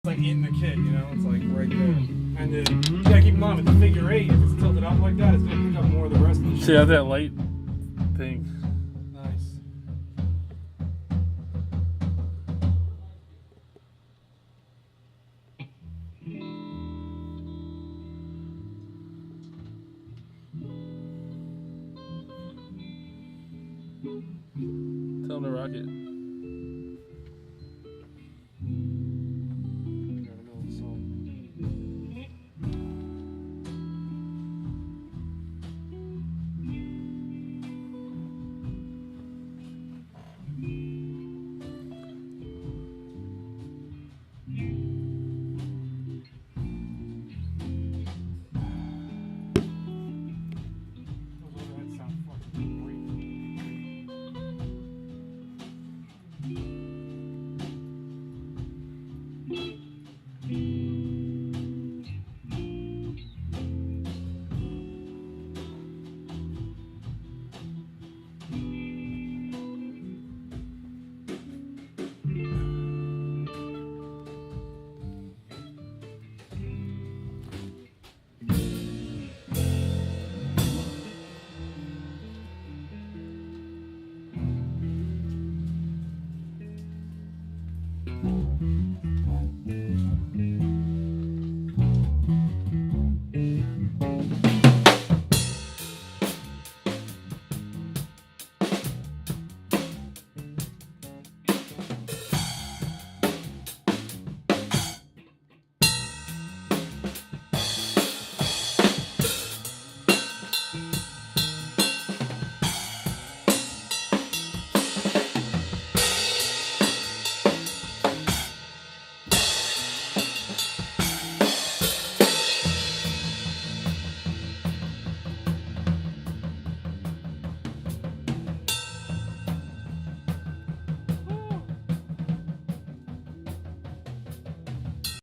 like in the kit, you know, it's like right there. And you gotta keep in mind with the figure 8, if it's tilted up like that, it's gonna pick up more of the rest of the shit. See how that light thing. Nice. Tell him to rock it.